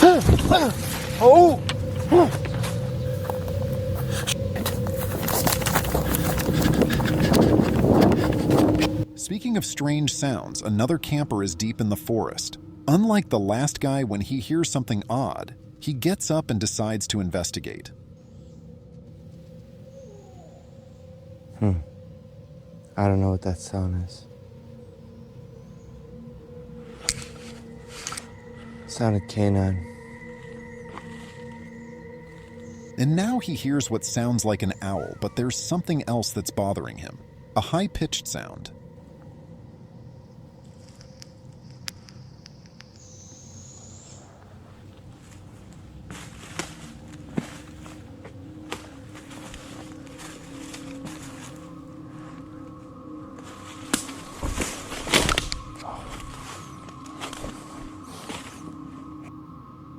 Oh! Speaking of strange sounds, another camper is deep in the forest. Unlike the last guy, when he hears something odd, he gets up and decides to investigate. I don't know what that sound is. Sounded canine. And now he hears what sounds like an owl, but there's something else that's bothering him. A high-pitched sound.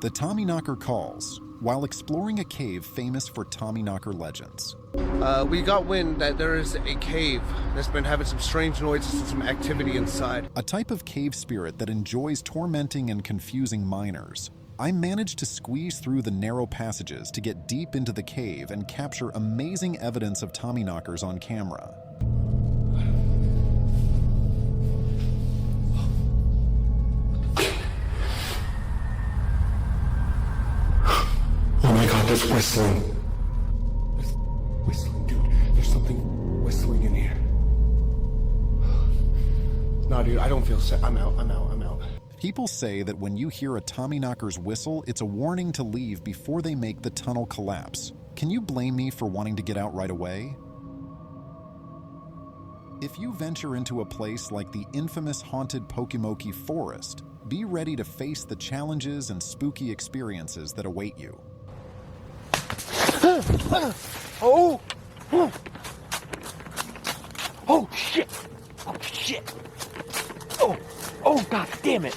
The Tommyknocker calls while exploring a cave famous for Tommyknocker legends. We got wind that there is a cave that's been having some strange noises and some activity inside. A type of cave spirit that enjoys tormenting and confusing miners. I managed to squeeze through the narrow passages to get deep into the cave and capture amazing evidence of Tommyknockers on camera. Oh my god, there's whistling. There's whistling, dude. There's something whistling in here. Nah, dude, I don't feel safe. I'm out. People say that when you hear a Tommyknocker's whistle, it's a warning to leave before they make the tunnel collapse. Can you blame me for wanting to get out right away? If you venture into a place like the infamous haunted Pokimoki Forest, be ready to face the challenges and spooky experiences that await you. Oh! Oh, shit! Oh, shit! Oh, god damn it!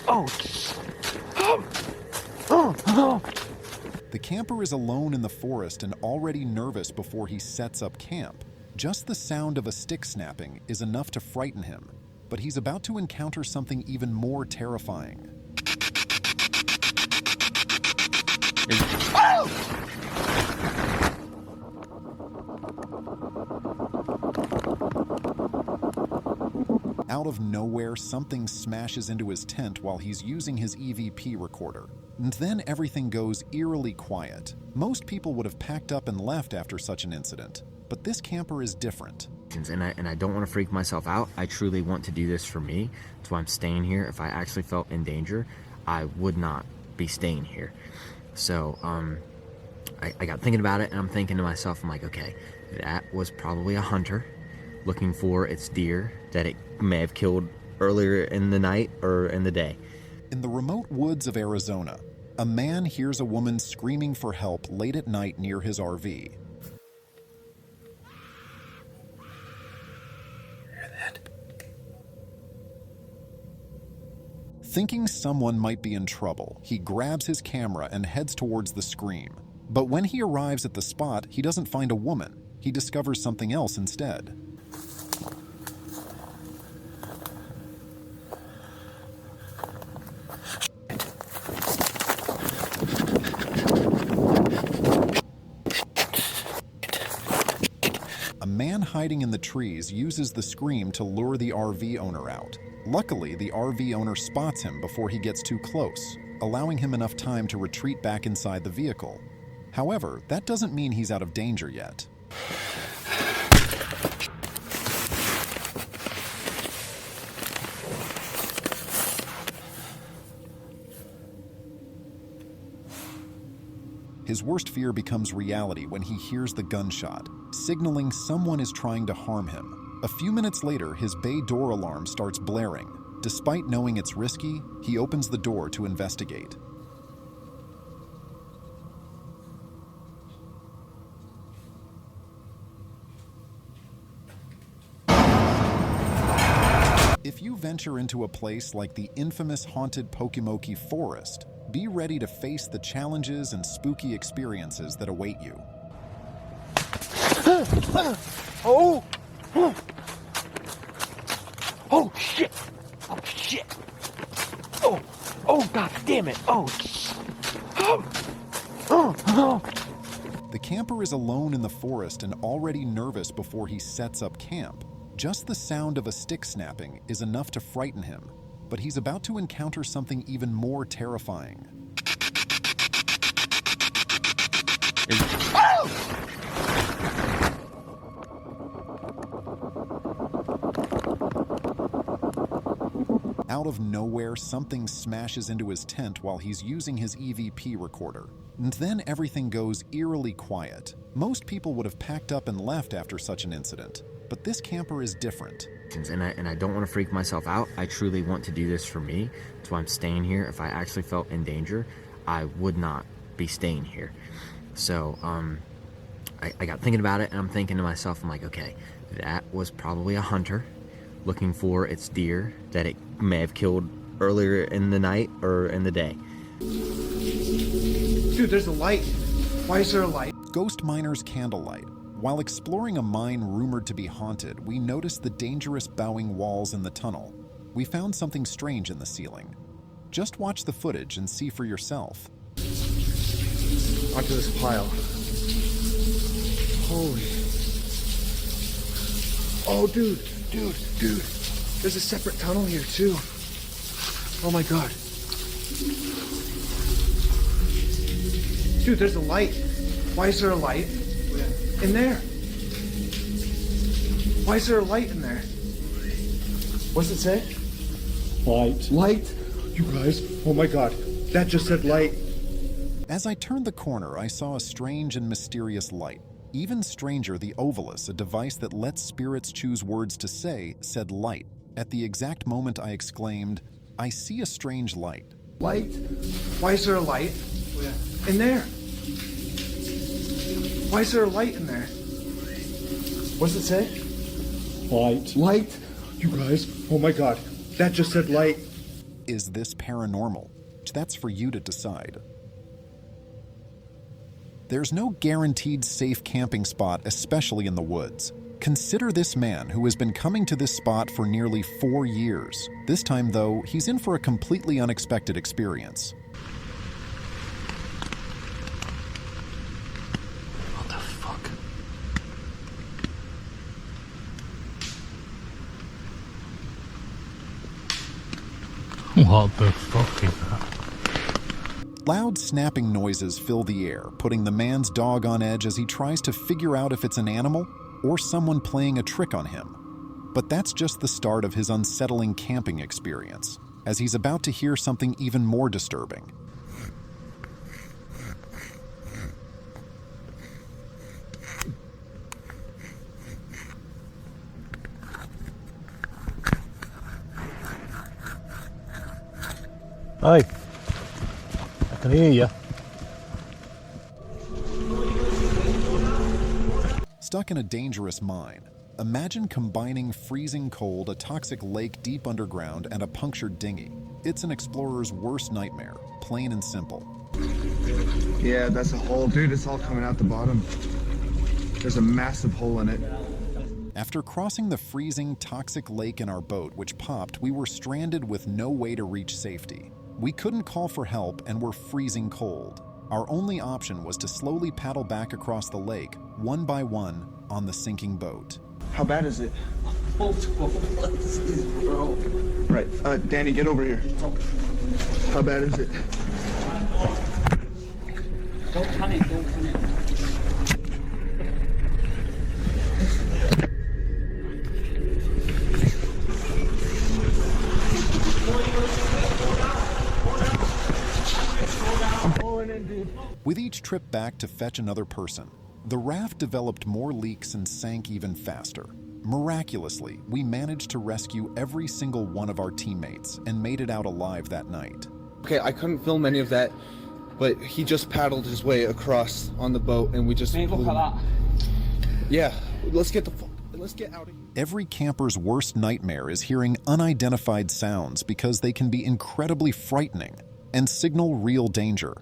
The camper is alone in the forest and already nervous before he sets up camp. Just the sound of a stick snapping is enough to frighten him, but he's about to encounter something even more terrifying. Out of nowhere, something smashes into his tent while he's using his EVP recorder. And then everything goes eerily quiet. Most people would have packed up and left after such an incident, but this camper is different. And I don't want to freak myself out. I truly want to do this for me. That's why I'm staying here. If I actually felt in danger, I would not be staying here. So I got thinking about it, and I'm thinking to myself, I'm like, okay, that was probably a hunter looking for its deer that it may have killed earlier in the night or in the day. In the remote woods of Arizona, a man hears a woman screaming for help late at night near his RV. Hear that? Thinking someone might be in trouble, he grabs his camera and heads towards the scream. But when he arrives at the spot, he doesn't find a woman. He discovers something else instead. A man hiding in the trees uses the scream to lure the RV owner out. Luckily, the RV owner spots him before he gets too close, allowing him enough time to retreat back inside the vehicle. However, that doesn't mean he's out of danger yet. His worst fear becomes reality when he hears the gunshot, signaling someone is trying to harm him. A few minutes later, his bay door alarm starts blaring. Despite knowing it's risky, he opens the door to investigate. If you venture into a place like the infamous haunted Pokimoki Forest, be ready to face the challenges and spooky experiences that await you. Oh! Oh, shit! Oh, shit! Oh, god damn it! The camper is alone in the forest and already nervous before he sets up camp. Just the sound of a stick snapping is enough to frighten him, but he's about to encounter something even more terrifying. Out of nowhere, something smashes into his tent while he's using his EVP recorder. And then everything goes eerily quiet. Most people would have packed up and left after such an incident, but this camper is different. And I don't want to freak myself out. I truly want to do this for me. That's why I'm staying here. If I actually felt in danger, I would not be staying here. So, I got thinking about it, and I'm thinking to myself, I'm like, okay, that was probably a hunter looking for its deer that it may have killed earlier in the night or in the day. Dude, there's a light. Why is there a light? Ghost Miner's Candlelight. While exploring a mine rumored to be haunted, we noticed the dangerous bowing walls in the tunnel. We found something strange in the ceiling. Just watch the footage and see for yourself. Onto this pile. Holy. Oh, dude. There's a separate tunnel here, too. Oh my god. Dude, there's a light. Why is there a light? In there. Why is there a light in there? What's it say? Light. Light? You guys, oh my god. That just said light. As I turned the corner, I saw a strange and mysterious light. Even stranger, the Ovilus, a device that lets spirits choose words to say, said light. At the exact moment I exclaimed, I see a strange light. Light? Why is there a light? In there. Why is there a light in there? What's it say? Light. Light? You guys, oh my god. That just said light. Is this paranormal? That's for you to decide. There's no guaranteed safe camping spot, especially in the woods. Consider this man who has been coming to this spot for nearly 4 years. This time, though, he's in for a completely unexpected experience. What the fuck? What the fuck is that? Loud snapping noises fill the air, putting the man's dog on edge as he tries to figure out if it's an animal or someone playing a trick on him. But that's just the start of his unsettling camping experience, as he's about to hear something even more disturbing. Hey, I can hear you. Stuck in a dangerous mine. Imagine combining freezing cold, a toxic lake deep underground, and a punctured dinghy. It's an explorer's worst nightmare, plain and simple. Yeah, that's a hole. Dude, it's all coming out the bottom. There's a massive hole in it. After crossing the freezing, toxic lake in our boat, which popped, we were stranded with no way to reach safety. We couldn't call for help and were freezing cold. Our only option was to slowly paddle back across the lake, one by one, on the sinking boat. How bad is it? Multiple places, bro. Right. Danny, get over here. How bad is it? Don't panic, don't panic. With each trip back to fetch another person, the raft developed more leaks and sank even faster. Miraculously, we managed to rescue every single one of our teammates and made it out alive that night. Okay, I couldn't film any of that, but he just paddled his way across on the boat, and we just. Mate, look at that. Yeah, let's get out of here. Every camper's worst nightmare is hearing unidentified sounds because they can be incredibly frightening and signal real danger.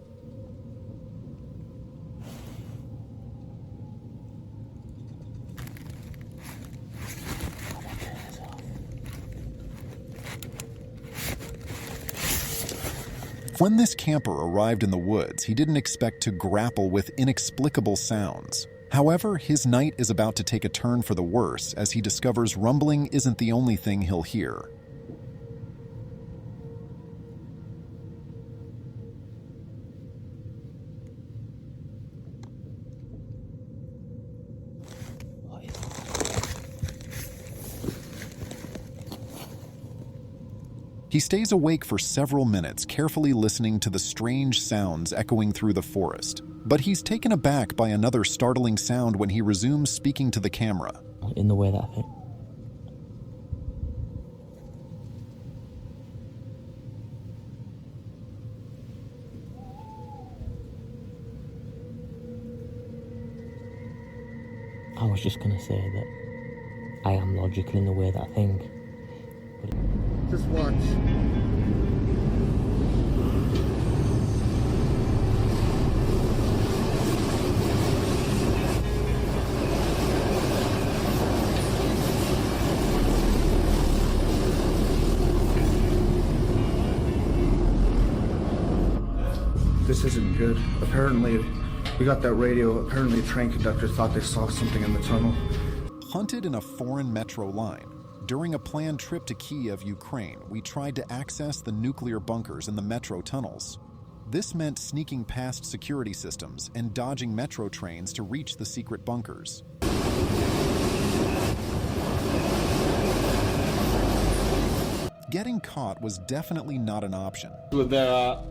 When this camper arrived in the woods, he didn't expect to grapple with inexplicable sounds. However, his night is about to take a turn for the worse as he discovers rumbling isn't the only thing he'll hear. He stays awake for several minutes, carefully listening to the strange sounds echoing through the forest. But he's taken aback by another startling sound when he resumes speaking to the camera. In the way that thing. I was just gonna say that I am logical in the way that I think. Just watch. This isn't good. Apparently, we got that radio. Apparently, a train conductor thought they saw something in the tunnel. Hunted in a foreign metro line. During a planned trip to Kiev, Ukraine, we tried to access the nuclear bunkers in the metro tunnels. This meant sneaking past security systems and dodging metro trains to reach the secret bunkers. Getting caught was definitely not an option. There are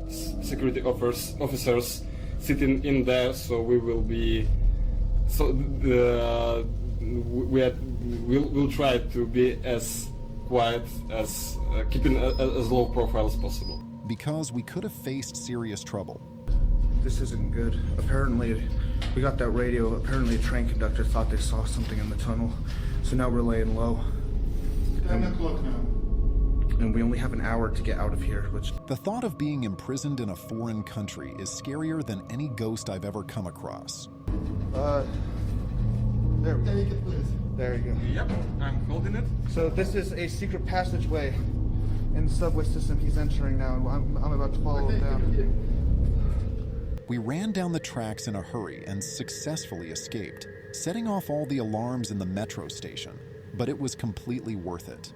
security officers sitting in there, so we will be. So we'll try to be as quiet as keeping as low profile as possible. Because we could have faced serious trouble. This isn't good. Apparently, we got that radio. Apparently, a train conductor thought they saw something in the tunnel. So now we're laying low. 10 o'clock now. And we only have an hour to get out of here, which... The thought of being imprisoned in a foreign country is scarier than any ghost I've ever come across. There we go. There you go. Yep, I'm holding it. So this is a secret passageway in the subway system he's entering now, and I'm about to follow him down. We ran down the tracks in a hurry and successfully escaped, setting off all the alarms in the metro station. But it was completely worth it.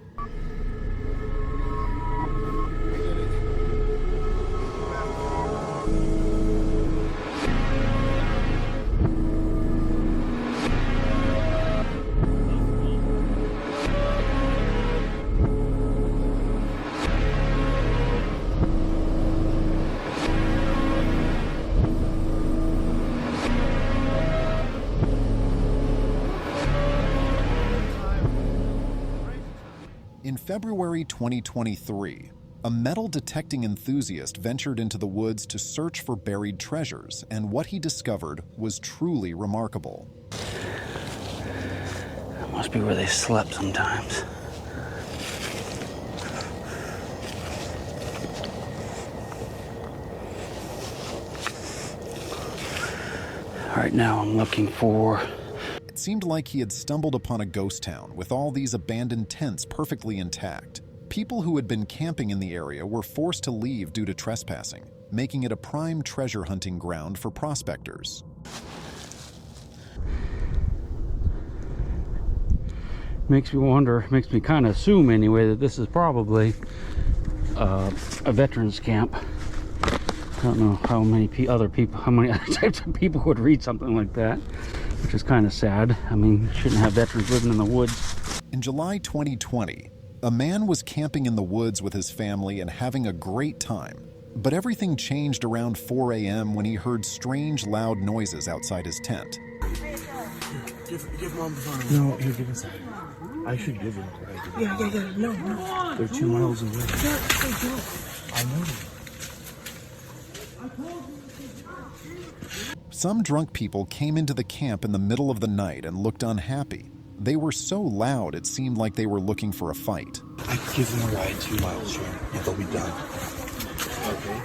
In February 2023, a metal detecting enthusiast ventured into the woods to search for buried treasures, and what he discovered was truly remarkable. That must be where they slept sometimes. Right now I'm looking for... It seemed like he had stumbled upon a ghost town with all these abandoned tents perfectly intact. People who had been camping in the area were forced to leave due to trespassing, making it a prime treasure hunting ground for prospectors. Makes me wonder, makes me kind of assume anyway, that this is probably a veterans camp. I don't know how many other types of people would read something like that, which is kind of sad. I mean, you shouldn't have veterans living in the woods. In July 2020, a man was camping in the woods with his family and having a great time. But everything changed around 4 a.m. when he heard strange, loud noises outside his tent. Give Mom the phone. No, here, give us that. I should give him the right. Yeah, no. They're 2 miles away. I know. Some drunk people came into the camp in the middle of the night and looked unhappy. They were so loud it seemed like they were looking for a fight. I could give them a ride 2 miles here, and they'll be done. Okay?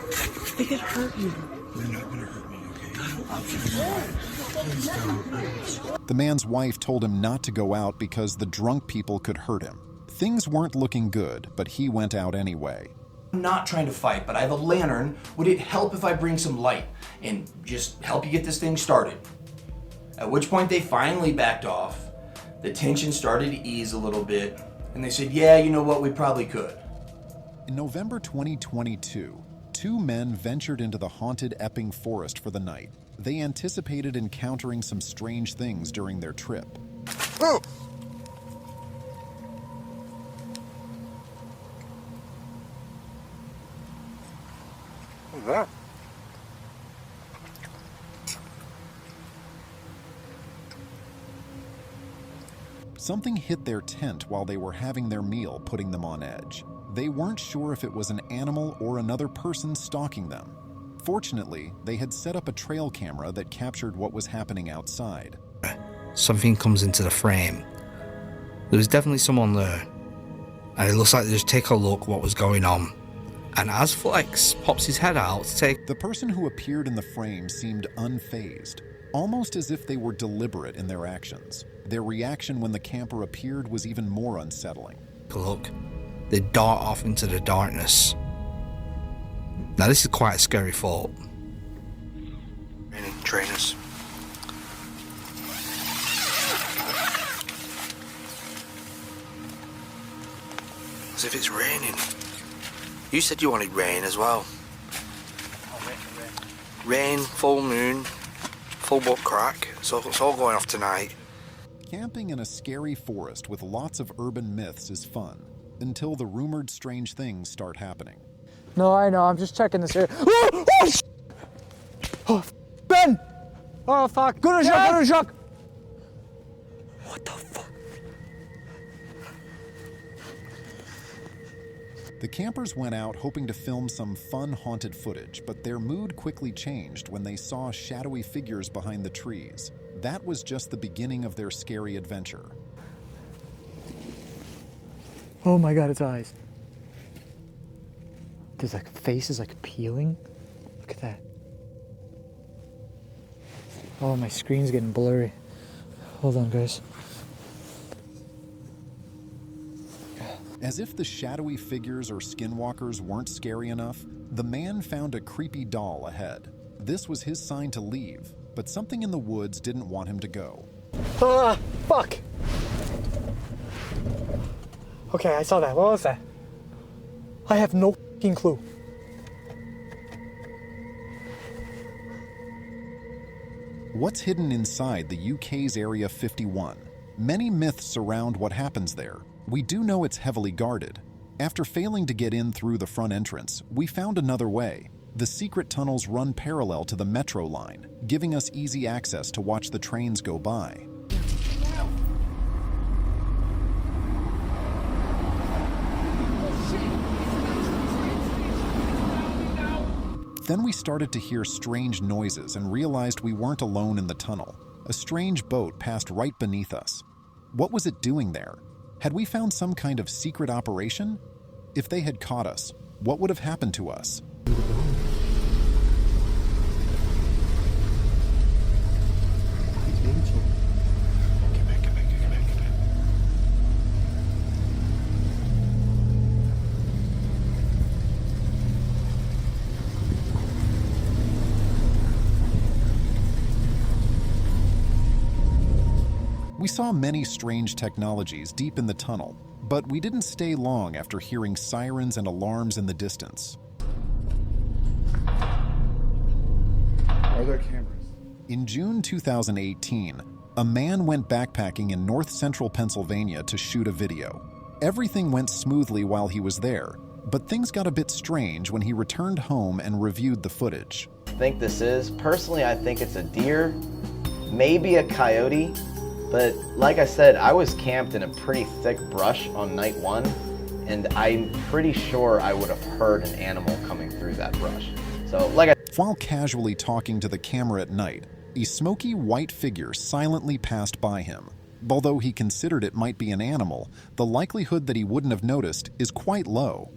They could hurt you. They're not gonna hurt me, okay? I'll give them a ride. Please don't. The man's wife told him not to go out because the drunk people could hurt him. Things weren't looking good, but he went out anyway. I'm not trying to fight, but I have a lantern. Would it help if I bring some light and just help you get this thing started? At which point they finally backed off. The tension started to ease a little bit, and they said, yeah, you know what, we probably could. In November 2022, 2 men ventured into the haunted Epping Forest for the night. They anticipated encountering some strange things during their trip. Oh! What's that? Something hit their tent while they were having their meal, putting them on edge. They weren't sure if it was an animal or another person stalking them. Fortunately, they had set up a trail camera that captured what was happening outside. Something comes into the frame. There was definitely someone there, and it looks like they just take a look what was going on. And as Flex pops his head out to take... The person who appeared in the frame seemed unfazed, almost as if they were deliberate in their actions. Their reaction when the camper appeared was even more unsettling. Look, they dart off into the darkness. Now this is quite a scary thought. Raining trainers. As if it's raining. You said you wanted rain as well. Rain, full moon, full butt crack. So it's all going off tonight. Camping in a scary forest with lots of urban myths is fun, until the rumored strange things start happening. No, I know, I'm just checking this area. Oh, oh, Ben! Oh, fuck. Go to Jacques, go to Jacques! What the fuck? The campers went out hoping to film some fun haunted footage, but their mood quickly changed when they saw shadowy figures behind the trees. That was just the beginning of their scary adventure. Oh my god, its eyes. There's like faces like peeling. Look at that. Oh, my screen's getting blurry. Hold on, guys. As if the shadowy figures or skinwalkers weren't scary enough, the man found a creepy doll ahead. This was his sign to leave, but something in the woods didn't want him to go. Ah, fuck! Okay, I saw that. What was that? I have no fucking clue. What's hidden inside the UK's Area 51? Many myths surround what happens there. We do know it's heavily guarded. After failing to get in through the front entrance, we found another way. The secret tunnels run parallel to the metro line, giving us easy access to watch the trains go by. Then we started to hear strange noises and realized we weren't alone in the tunnel. A strange boat passed right beneath us. What was it doing there? Had we found some kind of secret operation? If they had caught us, what would have happened to us? We saw many strange technologies deep in the tunnel, but we didn't stay long after hearing sirens and alarms in the distance. Are there cameras? In June 2018, a man went backpacking in north central Pennsylvania to shoot a video. Everything went smoothly while he was there, but things got a bit strange when he returned home and reviewed the footage. Personally, I think it's a deer, maybe a coyote. But like I said, I was camped in a pretty thick brush on night 1, and I'm pretty sure I would have heard an animal coming through that brush. So, While casually talking to the camera at night, a smoky white figure silently passed by him. Although he considered it might be an animal, the likelihood that he wouldn't have noticed is quite low.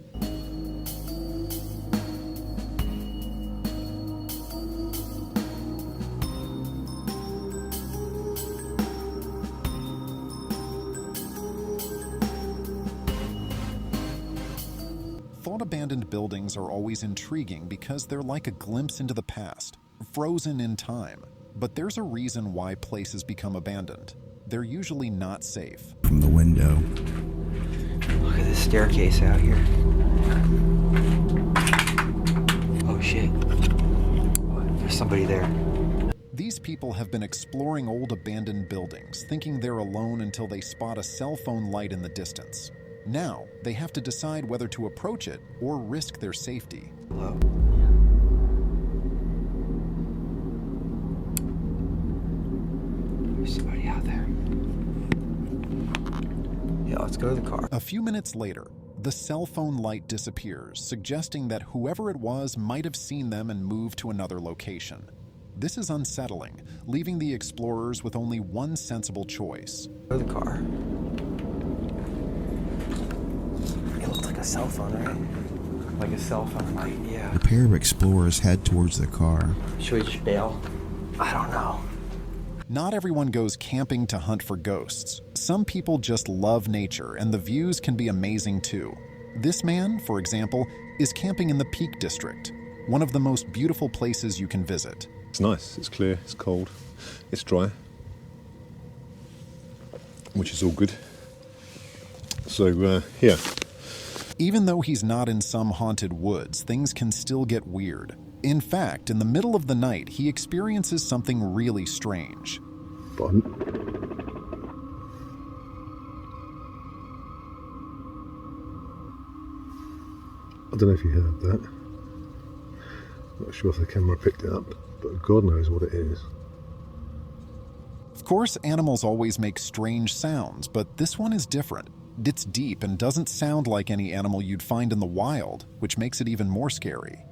abandoned buildings are always intriguing because they're like a glimpse into the past, frozen in time. But there's a reason why places become abandoned. They're usually not safe. From the window. Look at this staircase out here. Oh shit. There's somebody there. These people have been exploring old abandoned buildings, thinking they're alone until they spot a cell phone light in the distance. Now, they have to decide whether to approach it or risk their safety. Hello? There's somebody out there. Yeah, let's go to the car. A few minutes later, the cell phone light disappears, suggesting that whoever it was might have seen them and moved to another location. This is unsettling, leaving the explorers with only one sensible choice. Go to the car. It looked like a cell phone, right? Like a cell phone light, yeah. A pair of explorers head towards the car. Should we just bail? I don't know. Not everyone goes camping to hunt for ghosts. Some people just love nature, and the views can be amazing too. This man, for example, is camping in the Peak District, one of the most beautiful places you can visit. It's nice, it's clear, it's cold, it's dry, which is all good. So, yeah. Even though he's not in some haunted woods, things can still get weird. In fact, in the middle of the night, he experiences something really strange. Pardon? I don't know if you heard that. Not sure if the camera picked it up, but God knows what it is. Of course, animals always make strange sounds, but this one is different. It's deep and doesn't sound like any animal you'd find in the wild, which makes it even more scary.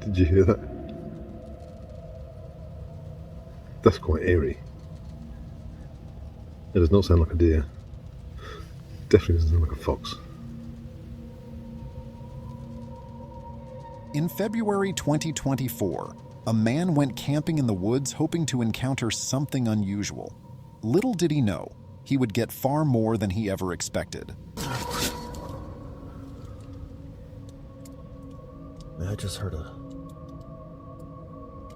Did you hear that? That's quite eerie. It does not sound like a deer. Definitely doesn't sound like a fox. In February 2024, a man went camping in the woods hoping to encounter something unusual. Little did he know, he would get far more than he ever expected. I just heard I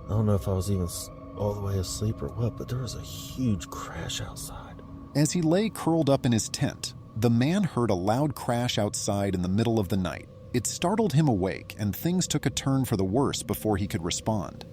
don't know if I was even all the way asleep or what, but there was a huge crash outside. As he lay curled up in his tent, the man heard a loud crash outside in the middle of the night. It startled him awake, and things took a turn for the worse before he could respond.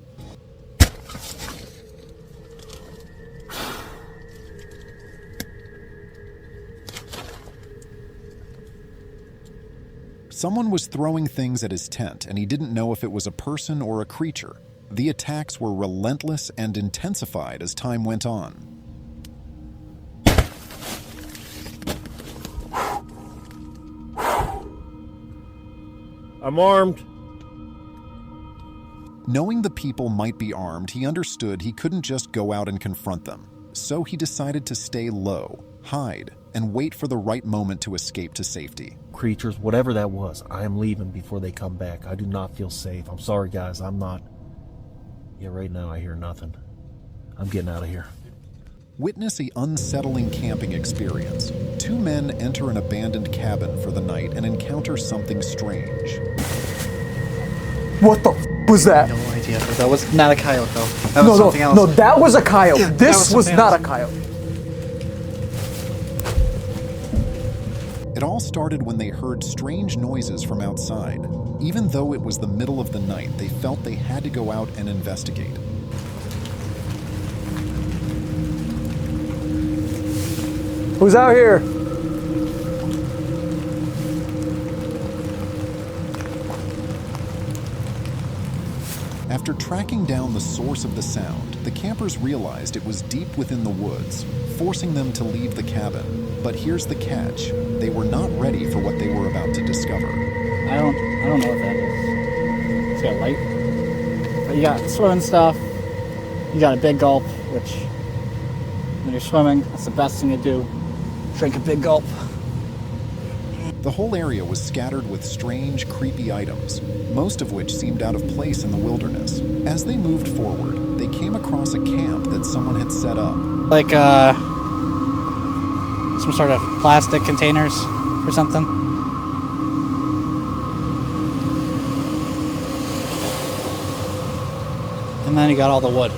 Someone was throwing things at his tent, and he didn't know if it was a person or a creature. The attacks were relentless and intensified as time went on. I'm armed. Knowing the people might be armed, he understood he couldn't just go out and confront them. So he decided to stay low, hide, and wait for the right moment to escape to safety. Creatures, whatever that was, I am leaving before they come back. I do not feel safe. I'm sorry, guys. I'm not. Yeah, right now I hear nothing. I'm getting out of here. Witness an unsettling camping experience. Two men enter an abandoned cabin for the night and encounter something strange. What the f was that? No idea. That was not a coyote, though. That was something else. No, that was a coyote. Yeah, this was not else. a coyote. It all started when they heard strange noises from outside. Even though it was the middle of the night, they felt they had to go out and investigate. Who's out here? After tracking down the source of the sound, the campers realized it was deep within the woods, forcing them to leave the cabin. But here's the catch. They were not ready for what they were about to discover. I don't know what that is. It's got light. But you got swimming stuff. You got a big gulp, which when you're swimming, that's the best thing to do. Drink a big gulp. The whole area was scattered with strange, creepy items, most of which seemed out of place in the wilderness. As they moved forward, they came across a camp that someone had set up. Like some sort of plastic containers or something. And then you got all the wood.